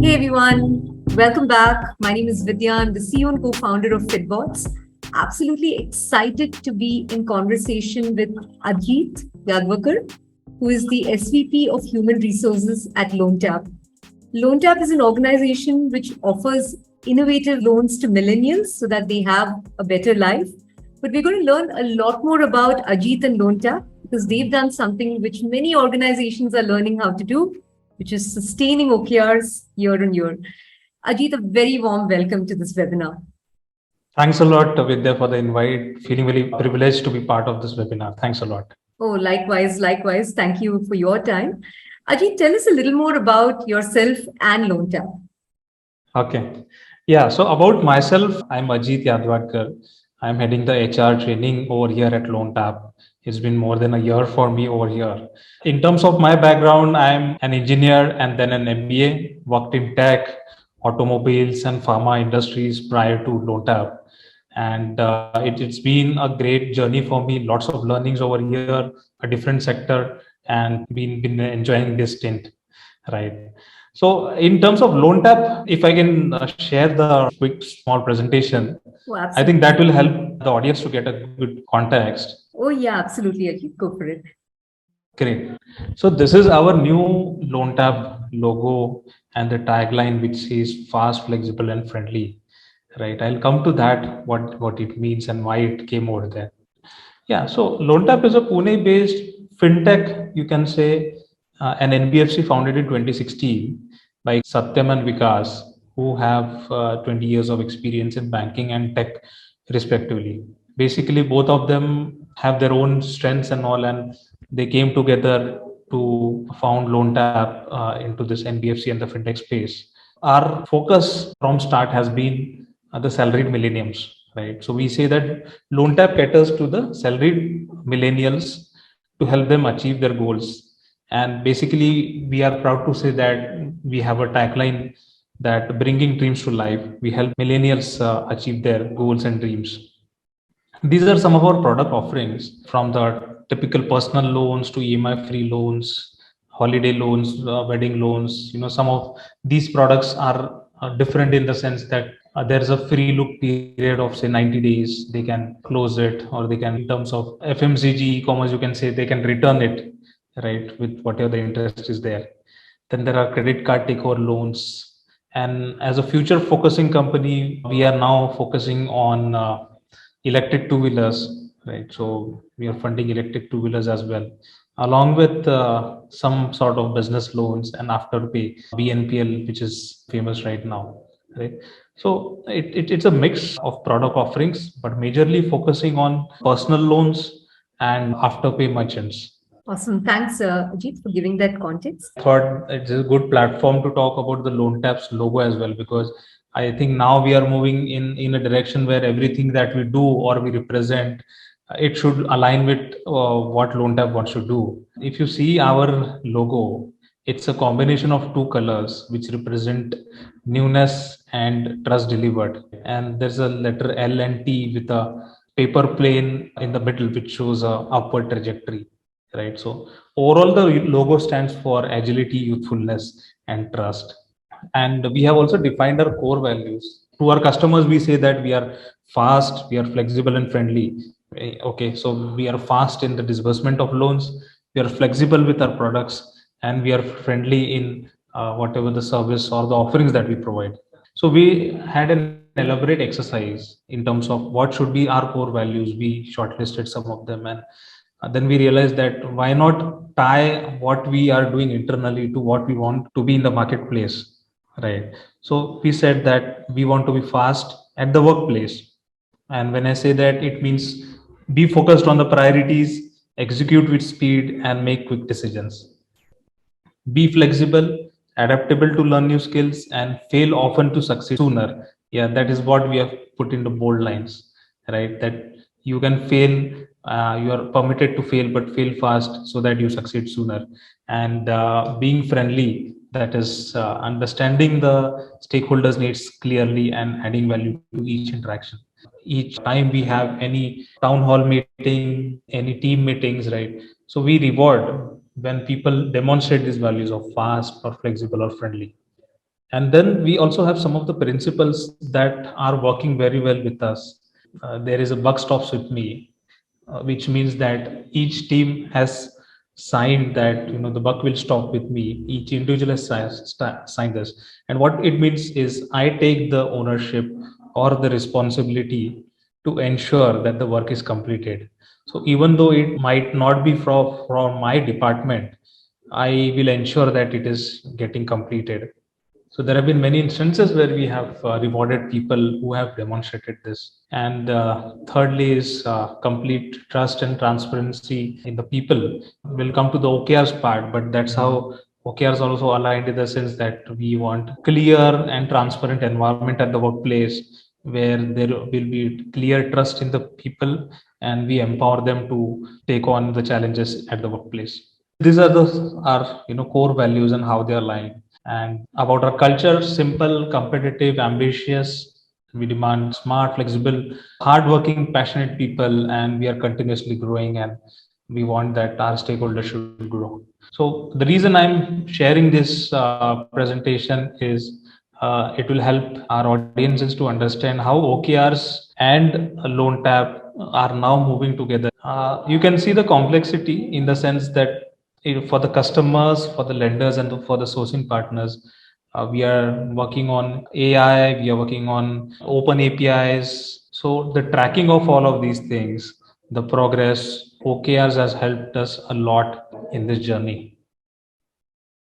Hey everyone, welcome back. My name is Vidya. I'm the CEO and co-founder of Fitbots. Absolutely excited to be in conversation with Ajit Yadwadkar, who is the SVP of Human Resources at LoanTap. LoanTap is an organization which offers innovative loans to millennials so that they have a better life. But we're going to learn a lot more about Ajit and LoanTap because they've done something which many organizations are learning how to do, which is sustaining OKRs year on year. Ajit, a very warm welcome to this webinar. Thanks a lot, Vidya, for the invite. Feeling very privileged to be part of this webinar. Thanks a lot. Oh, likewise. Thank you for your time. Ajit, tell us a little more about yourself and LoanTap. Okay. Yeah. So about myself, I'm Ajit Yadwadkar. I'm heading the HR training over here at LoanTap. It's been more than a year for me over here. In terms of my background, I'm an engineer and then an MBA. Worked in tech, automobiles, and pharma industries prior to LoanTap. And it's been a great journey for me. Lots of learnings over here, a different sector, and been enjoying this stint, right? So in terms of LoanTap, if I can share the quick small presentation, Oh, I think that will absolutely. help the audience to get a good context. Oh, yeah, absolutely, Ajit. Go for it. Great. So this is our new LoanTap logo and the tagline, which says fast, flexible, and friendly. Right. I'll come to that, what it means and why it came over there. Yeah, so LoanTap is a Pune-based fintech, you can say, an NBFC founded in 2016 by Satyam and Vikas, who have 20 years of experience in banking and tech, respectively. Basically, both of them have their own strengths and all, and they came together to found LoanTap into this NBFC and the fintech space. Our focus from start has been the salaried millenniums, right? So we say that LoanTap caters to the salaried millennials to help them achieve their goals. And basically, we are proud to say that we have a tagline that bringing dreams to life. We help millennials achieve their goals and dreams. These are some of our product offerings from the typical personal loans to EMI free loans, holiday loans, wedding loans. Some of these products are different in the sense that there's a free look period of say 90 days. They can close it, or they can, in terms of FMCG e-commerce, you can say they can return it, right, with whatever the interest is there. Then there are credit card takeover loans. And as a future focusing company, we are now focusing on electric two-wheelers, right? So we are funding electric two-wheelers as well, along with some sort of business loans and afterpay, BNPL, which is famous right now, right? So it's a mix of product offerings, but majorly focusing on personal loans and afterpay merchants. Awesome. Thanks, Ajit, for giving that context. Thought it's a good platform to talk about the LoanTap's logo as well, because I think now we are moving in a direction where everything that we do or we represent, it should align with what LoanTap wants to do. If you see our logo, it's a combination of two colors which represent newness and trust delivered. And there's a letter L and T with a paper plane in the middle, which shows a upward trajectory, right? So overall, the logo stands for agility, youthfulness, and trust. And we have also defined our core values. To our customers, we say that we are fast, we are flexible, and friendly. Okay, so we are fast in the disbursement of loans, we are flexible with our products, and we are friendly in whatever the service or the offerings that we provide. So we had an elaborate exercise in terms of what should be our core values. We shortlisted some of them, and then we realized that why not tie what we are doing internally to what we want to be in the marketplace, right? So we said that we want to be fast at the workplace, and when I say that, it means be focused on the priorities, execute with speed, and make quick decisions. Be flexible, adaptable to learn new skills, and fail often to succeed sooner. Yeah, that is what we have put into bold lines, right? That you can fail, you are permitted to fail, but fail fast so that you succeed sooner. And being friendly, that is understanding the stakeholders' needs clearly and adding value to each interaction. Each time we have any town hall meeting, any team meetings, right? So we reward when people demonstrate these values of fast or flexible or friendly. And then we also have some of the principles that are working very well with us. There is a buck stops with me, which means that each team has signed that the buck will stop with me. Each individual has signed this, and what it means is I take the ownership or the responsibility to ensure that the work is completed. So even though it might not be from my department, I will ensure that it is getting completed. So there have been many instances where we have rewarded people who have demonstrated this. And thirdly is complete trust and transparency in the people. We'll come to the OKRs part, but that's how OKRs also aligned in the sense that we want clear and transparent environment at the workplace where there will be clear trust in the people and we empower them to take on the challenges at the workplace. These are the our core values and how they align. And about our culture, simple, competitive, ambitious. We demand smart, flexible, hardworking, passionate people, and we are continuously growing. And we want that our stakeholders should grow. So the reason I'm sharing this presentation is it will help our audiences to understand how OKRs and LoanTap are now moving together. You can see the complexity in the sense that for the customers, for the lenders, and for the sourcing partners, we are working on AI, we are working on open APIs. So the tracking of all of these things, the progress, OKRs has helped us a lot in this journey.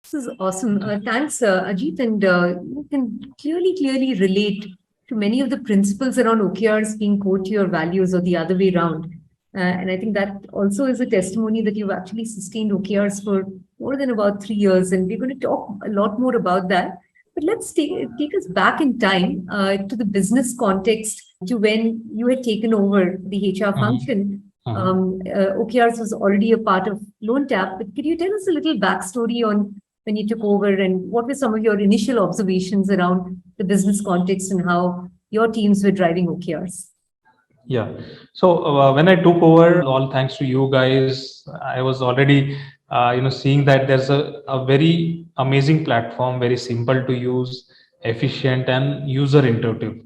This is awesome. Thanks, Ajit. And you can clearly relate to many of the principles around OKRs being core to your values or the other way around. And I think that also is a testimony that you've actually sustained OKRs for more than about 3 years. And we're going to talk a lot more about that. But let's take us back in time to the business context to when you had taken over the HR function. OKRs was already a part of LoanTap. But could you tell us a little backstory on when you took over and what were some of your initial observations around the business context and how your teams were driving OKRs? Yeah. So when I took over, all thanks to you guys, I was already, seeing that there's a very amazing platform, very simple to use, efficient and user intuitive,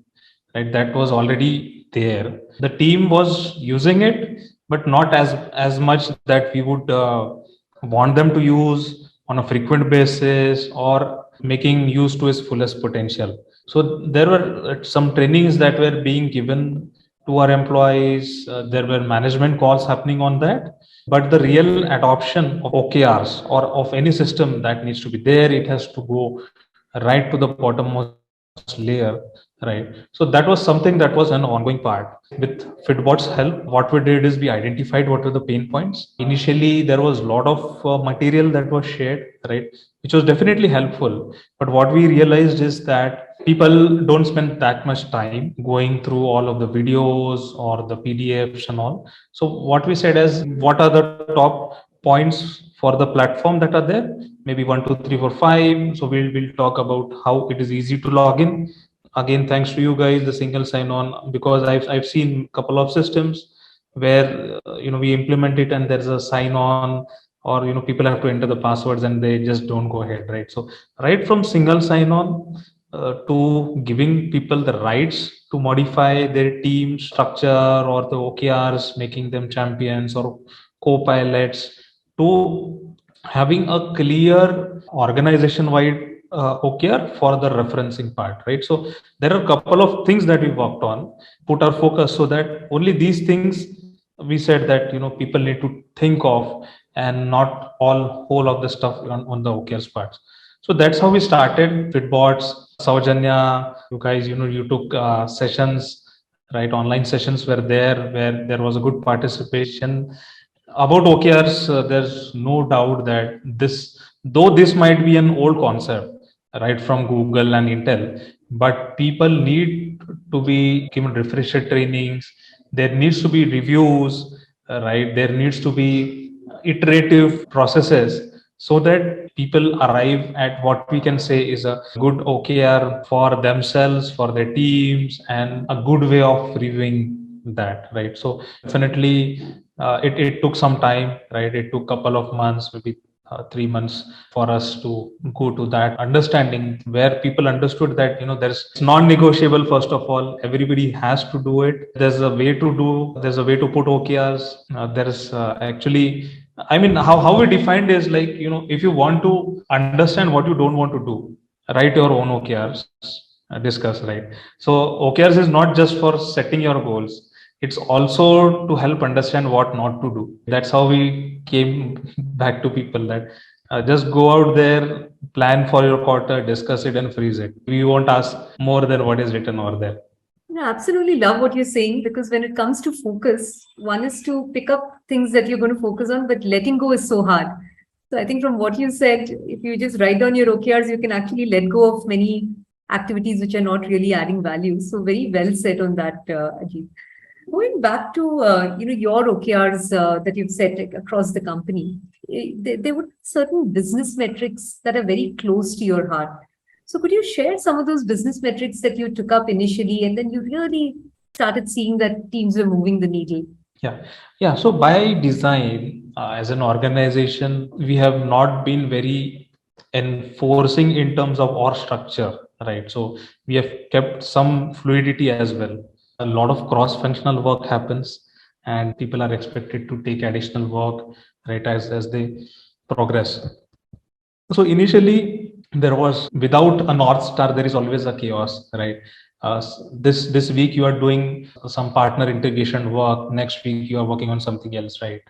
right? That was already there. The team was using it, but not as much that we would want them to use on a frequent basis or making use to its fullest potential. So there were some trainings that were being given to our employees. There were management calls happening on that. But the real adoption of OKRs or of any system that needs to be there, it has to go right to the bottommost layer, right? So that was something that was an ongoing part. With Fitbots help, what we did is we identified what were the pain points. Initially, there was a lot of material that was shared, right, which was definitely helpful. But what we realized is that people don't spend that much time going through all of the videos or the PDFs and all. So what we said is, what are the top points for the platform that are there? Maybe 1, 2, 3, 4, 5. So we'll talk about how it is easy to log in. Again, thanks to you guys, the single sign on, because I've seen a couple of systems where we implement it and there's a sign on, or people have to enter the passwords and they just don't go ahead, right? So right from single sign on to giving people the rights to modify their team structure or the OKRs, making them champions or co-pilots, to having a clear organization wide OKR for the referencing part, right? So there are a couple of things that we worked on, put our focus so that only these things we said that people need to think of, and not all whole of the stuff on the OKRs parts. So that's how we started Fitbots. Saujanya, you guys, you took sessions, right? Online sessions were there where there was a good participation. About OKRs, there's no doubt that though this might be an old concept, right, from Google and Intel, but people need to be given refresher trainings. There needs to be reviews, right? There needs to be iterative processes so that people arrive at what we can say is a good OKR for themselves, for their teams, and a good way of reviewing that, right? So definitely it took some time, right? It took a couple of months, maybe 3 months for us to go to that understanding where people understood that there's it's non-negotiable. First of all, everybody has to do it. There's a way to put OKRs. There's actually, I mean, how we defined is like, if you want to understand what you don't want to do, write your own OKRs, discuss, right? So OKRs is not just for setting your goals, it's also to help understand what not to do. That's how we came back to people that just go out there, plan for your quarter, discuss it, and freeze it. We won't ask more than what is written over there. I absolutely love what you're saying, because when it comes to focus, one is to pick up things that you're going to focus on, but letting go is so hard. So I think from what you said, if you just write down your OKRs, you can actually let go of many activities which are not really adding value. So very well said on that, Ajit. Going back to your OKRs that you've set across the company, there would be certain business metrics that are very close to your heart. So could you share some of those business metrics that you took up initially, and then you really started seeing that teams were moving the needle? Yeah. So by design, as an organization, we have not been very enforcing in terms of our structure, right? So we have kept some fluidity as well. A lot of cross-functional work happens, and people are expected to take additional work, right, as they progress. So initially, there was, without a north star, there is always a chaos, right? This week you are doing some partner integration work. Next week you are working on something else, right?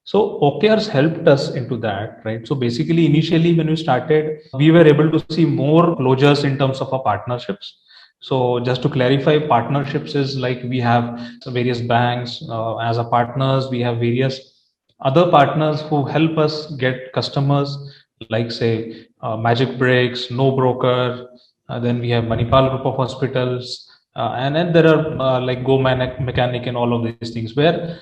So OKRs helped us into that, right? So basically, initially when we started, we were able to see more closures in terms of our partnerships. So just to clarify, partnerships is like we have various banks as a partners. We have various other partners who help us get customers, like say Magic Breaks, No Broker. Then we have Manipal Group of Hospitals, and then there are like Mechanic and all of these things, where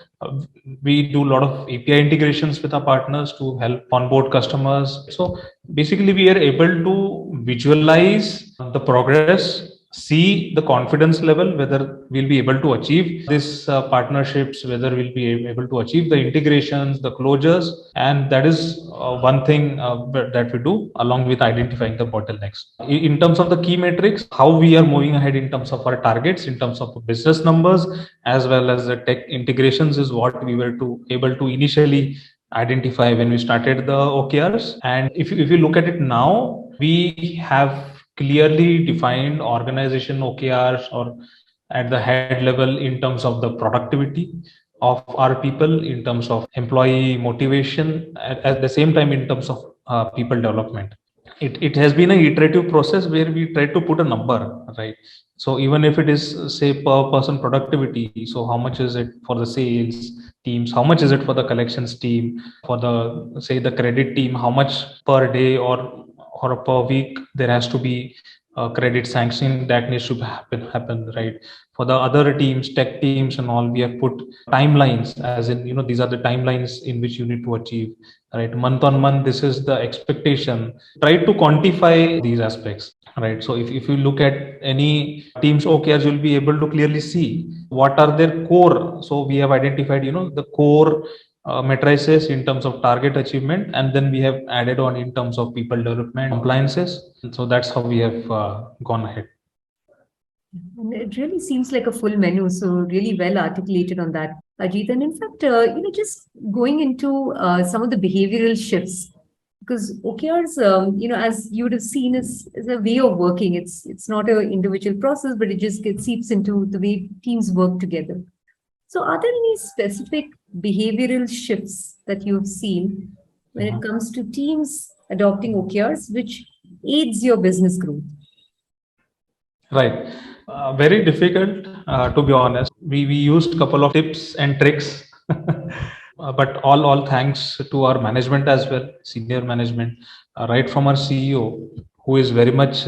we do a lot of API integrations with our partners to help onboard customers. So basically, we are able to visualize the progress, see the confidence level, whether we'll be able to achieve these partnerships, whether we'll be able to achieve the integrations, the closures. And that is one thing that we do, along with identifying the bottlenecks. In terms of the key metrics, how we are moving ahead in terms of our targets, in terms of business numbers, as well as the tech integrations, is what we were able to initially identify when we started the OKRs. And if you look at it now, we have clearly defined organization OKRs, or at the head level, in terms of the productivity of our people, in terms of employee motivation, at the same time in terms of people development. It has been an iterative process where we try to put a number, right? So even if it is, say, per person productivity, so how much is it for the sales teams, how much is it for the collections team, for the, say, the credit team, how much per day or per week there has to be credit sanction that needs to happen, right? For the other teams, tech teams and all, we have put timelines, as in, these are the timelines in which you need to achieve, right? Month on month, this is the expectation. Try to quantify these aspects, right? So if you look at any teams OKRs, you'll be able to clearly see what are their core. So we have identified, the core matrices in terms of target achievement, and then we have added on in terms of people development, compliances. So that's how we have gone ahead. And it really seems like a full menu, so really well articulated on that, Ajit. And in fact, just going into some of the behavioral shifts, because OKRs, as you would have seen, is a way of working. It's not an individual process, but it seeps into the way teams work together. So, are there any specific behavioral shifts that you've seen when it comes to teams adopting OKRs, which aids your business growth? Right. Very difficult, to be honest. We used a couple of tips and tricks, but all thanks to our management as well, senior management, right from our CEO, who is very much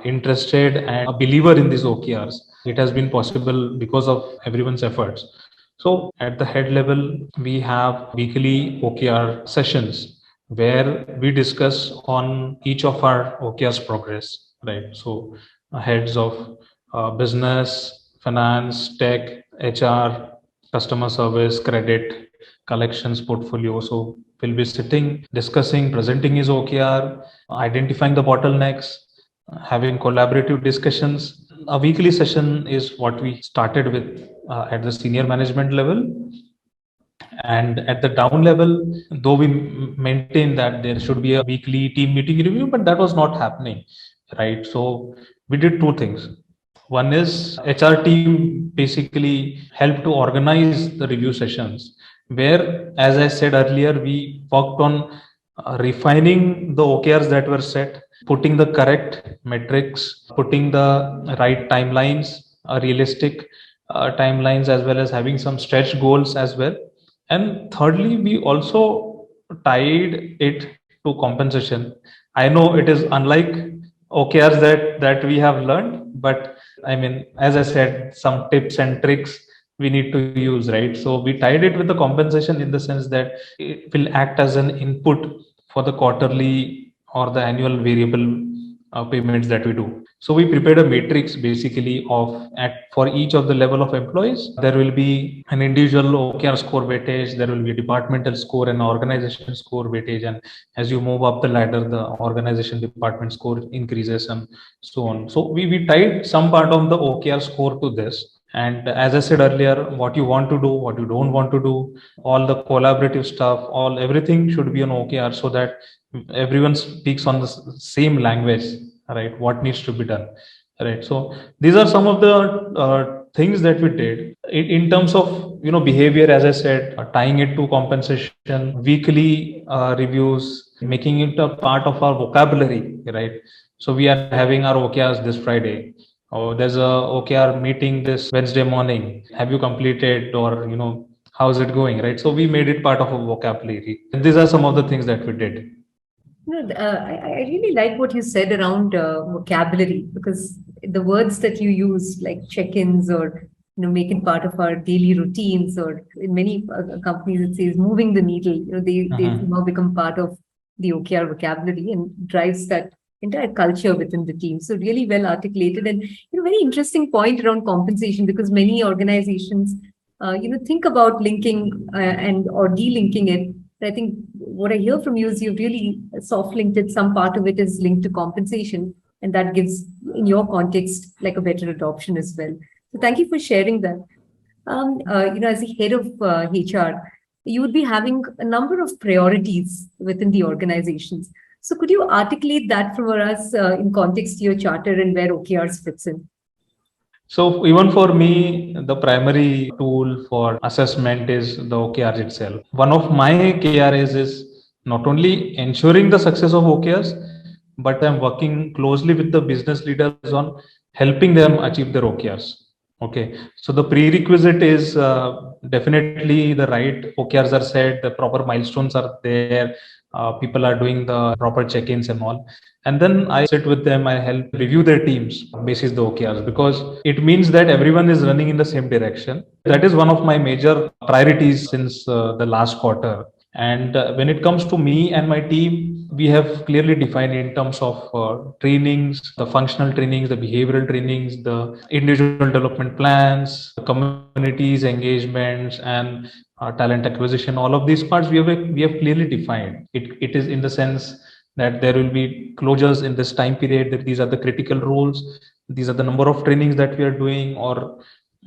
interested and a believer in these OKRs. It has been possible because of everyone's efforts. So at the head level, we have weekly OKR sessions where we discuss on each of our OKRs progress, right? So heads of business, finance, tech, HR, customer service, credit, collections portfolio. So we'll be sitting, discussing, presenting his OKR, identifying the bottlenecks, having collaborative discussions. A weekly session is what we started with at the senior management level. And at the down level, though we maintain that there should be a weekly team meeting review, but that was not happening, right? So we did two things. One is HR team basically helped to organize the review sessions, where, as I said earlier, we worked on refining the OKRs that were set, putting the correct metrics, putting the right timelines, realistic timelines, as well as having some stretch goals as well. And thirdly, we also tied it to compensation. I know it is unlike OKRs that we have learned, but I mean, as I said, some tips and tricks we need to use, right? So we tied it with the compensation in the sense that it will act as an input for the quarterly or the annual variable payments that we do. So we prepared a matrix basically of at for each of the level of employees. There will be an individual OKR score weightage, there will be a departmental score and organization score weightage. And as you move up the ladder, the organization department score increases and so on. So we tied some part of the OKR score to this. And as I said earlier, what you want to do, what you don't want to do, all the collaborative stuff, all everything should be on OKR so that everyone speaks on the same language, right? What needs to be done, right? So these are some of the things that we did in terms of behavior. As I said, tying it to compensation, weekly reviews, making it a part of our vocabulary, right? So we are having our OKRs this Friday. Oh, there's a OKR meeting this Wednesday morning. Have you completed, or how's it going, right? So we made it part of a vocabulary. These are some of the things that we did. I really like what you said around vocabulary, because the words that you use, like check-ins or make it part of our daily routines, or in many companies it says moving the needle. They now become part of the OKR vocabulary and drives that entire culture within the team. So really well articulated, and very interesting point around compensation, because many organizations think about linking and or delinking it. I think what I hear from you is you've really soft linked it. Some part of it is linked to compensation, and that gives, in your context, like a better adoption as well. So thank you for sharing that. As the head of HR, you would be having a number of priorities within the organizations. So could you articulate that for us in context to your charter and where OKRs fits in? So even for me, the primary tool for assessment is the OKR itself. One of my KRAs is not only ensuring the success of OKRs, but I'm working closely with the business leaders on helping them achieve their OKRs. Okay, so the prerequisite is definitely the right OKRs are set, the proper milestones are there, people are doing the proper check-ins and all. And then I sit with them, I help review their teams basis the OKRs, because it means that everyone is running in the same direction. That is one of my major priorities since the last quarter. And when it comes to me and my team, we have clearly defined in terms of trainings, the functional trainings, the behavioral trainings, the individual development plans, the communities, engagements, and talent acquisition. All of these parts we have clearly defined. It is in the sense that there will be closures in this time period, that these are the critical roles, these are the number of trainings that we are doing, or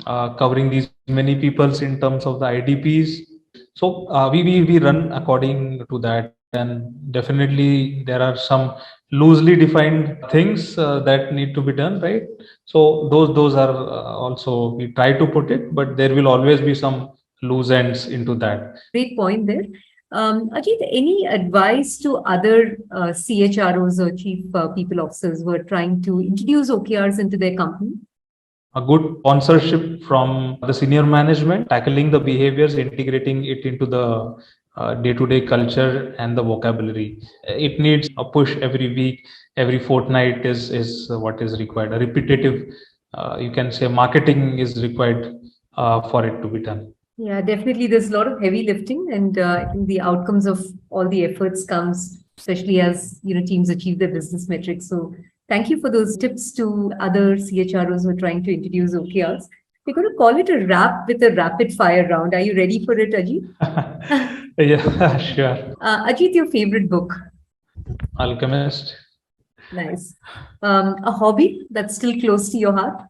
covering these many peoples in terms of the IDPs. So we run according to that, and definitely there are some loosely defined things that need to be done, right? So those are also we try to put it, but there will always be some loose ends into that. Great point there. Ajit, any advice to other CHROs or chief people officers who are trying to introduce OKRs into their company? A good sponsorship from the senior management, tackling the behaviors, integrating it into the day-to-day culture and the vocabulary. It needs a push every week, every fortnight is what is required. A repetitive, you can say, marketing is required for it to be done. Yeah, definitely. There's a lot of heavy lifting, and I think the outcomes of all the efforts comes, especially as teams achieve their business metrics. So thank you for those tips to other CHROs who are trying to introduce OKRs. We're going to call it a wrap with a rapid fire round. Are you ready for it, Ajit? Yeah, sure. Ajit, your favorite book? Alchemist. Nice. A hobby that's still close to your heart?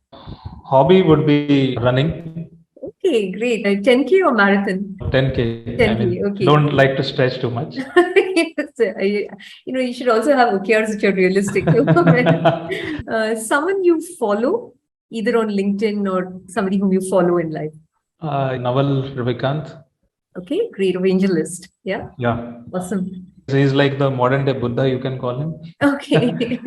Hobby would be running. Okay, great. 10K or marathon? 10K. 10K, okay. Don't like to stretch too much. Yes, you should also have OKRs which are realistic. Someone you follow, either on LinkedIn or somebody whom you follow in life. Naval Ravikant. Okay, great. Evangelist. Yeah, Yeah. awesome. He's like the modern day Buddha, you can call him. Okay.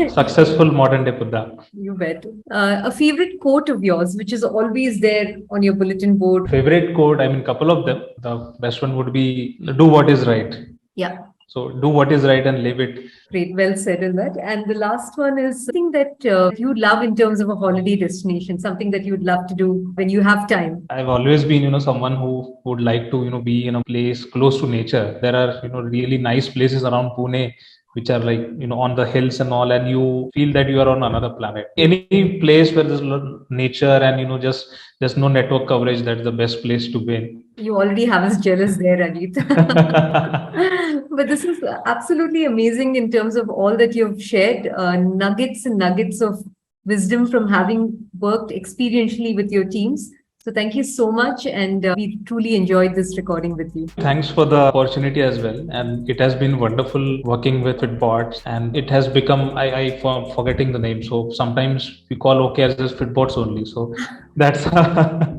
Successful modern day Buddha. You bet. A favorite quote of yours, which is always there on your bulletin board. Favorite quote, couple of them. The best one would be do what is right. Yeah. So do what is right and live it. Great, well said in that. And the last one is something that you love in terms of a holiday destination, something that you'd love to do when you have time. I've always been, someone who would like to, be in a place close to nature. There are, really nice places around Pune, which are like, on the hills and all, and you feel that you are on another planet. Any place where there's a lot of nature and, just there's no network coverage, that's the best place to be in. You already have us jealous there, Ajit. But this is absolutely amazing in terms of all that you've shared, nuggets and nuggets of wisdom from having worked experientially with your teams. So thank you so much, and we truly enjoyed this recording with you. Thanks for the opportunity as well, and it has been wonderful working with Fitbots, and it has become I forgetting the name. So sometimes we call OKRs as Fitbots only. So that's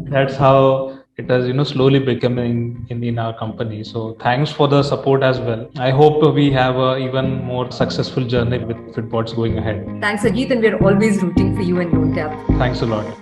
that's how it has slowly becoming in our company. So thanks for the support as well. I hope we have a even more successful journey with Fitbots going ahead. Thanks, Ajit, and we're always rooting for you and LoanTap. Thanks a lot.